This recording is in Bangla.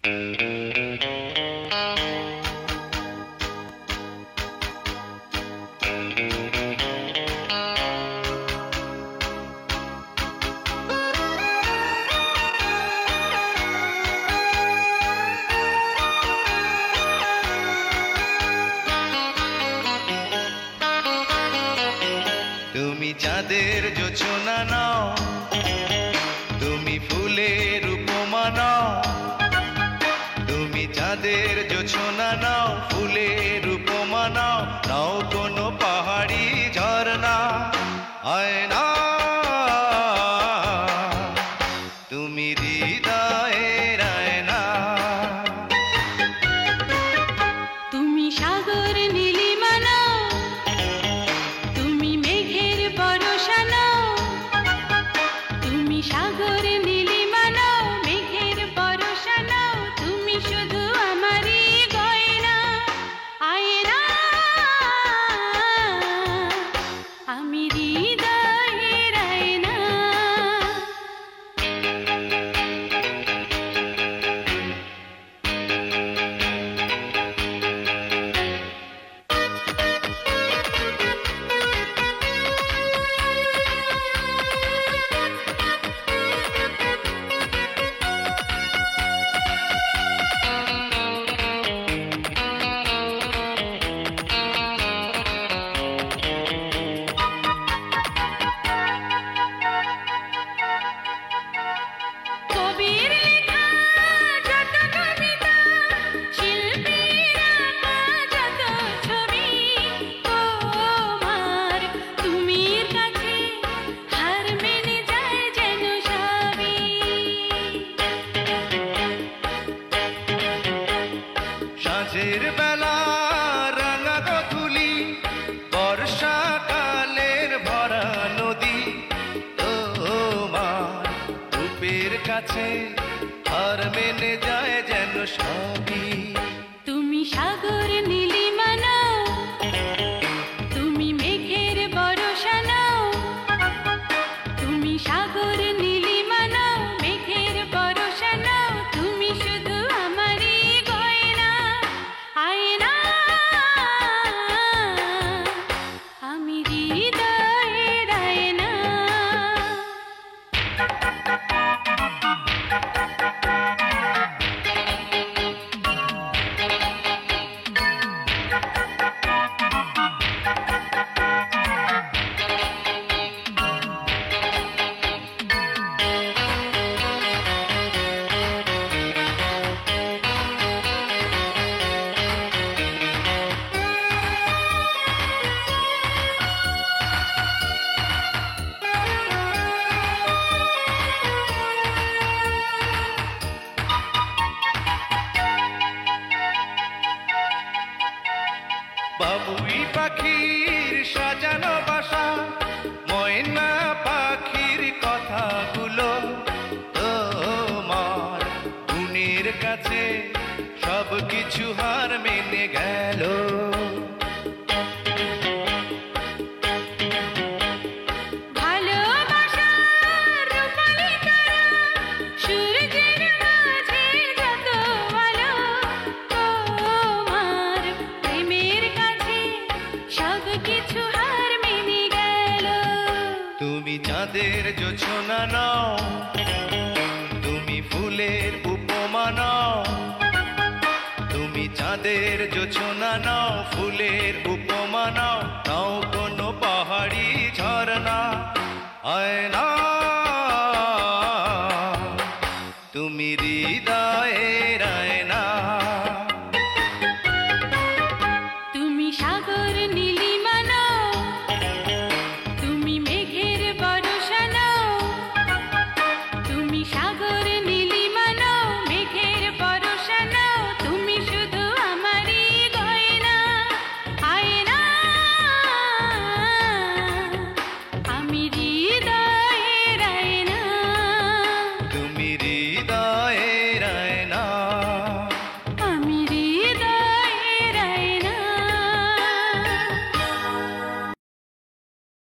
তুমি চাঁদের জোছনা নাও, তুমি ফুলের উপমা নাও। তুমি চাঁদের জোছনা নাও, ফুলের উপমা নাও, নাও কোনো পাহাড়ি ঝরনা। আয়না তুমি হৃদয়ের আয়না। তুমি সাগর নীলিমা নাও, তুমি মেঘের বরষা নাও। তুমি সাগর নীলিমা নাও, মেঘের বরষা নাও, তুমি শুধু আমারই গয়না। আয়না আমি হৃদয়ের আয়না। কবির লেখা যত কবিতা, শিল্পীর আঁকা যত ছবি, তোমার তুমির কাছে হার মেনে যায় যেন সবই। সাঁঝের বেলা রাঙা গধূলি, বর্ষাকালের ভরা নদী, তোমার রূপের কাছে হার মেনে যায় যেন সবই। তুমি সাগর নীলিমা নাও, তুমি মেঘের বরষা নাও। তুমি সাগর নীলিমা নাও, মেঘের বরষা নাও, তুমি শুধু আমারই গয়না। আয়না আমি হৃদয়ের আয়না। বাবুই পাখির সাজানো বাসা, ময়না পাখির কথাগুলো, তোমার গুণের কাছে সব কিছু হার মেনে গেল। ভালোবাসার রূপালি তারা, সূর্যের মাঝে যত আলো, তোমার প্রেমের কাছে সব কিছু হার মেনে গেল। তুমি চাঁদের জোছনা নাও, তুমি ফুলের উপমা নাও। তুমি চাঁদের জোছনা নাও, ফুলের উপমা নাও, নাও কোনো পাহাড়ি ঝরনা। আয়না তুমি হৃদয়ের আয়না। তুমি সাগর নীলিমা নাও, তুমি মেঘের বরষা নাও। তুমি সাগর নীলিমা নাও, মেঘের বরষা নাও, তুমি শুধু আমারই গয়না। আয়না আমি হৃদয়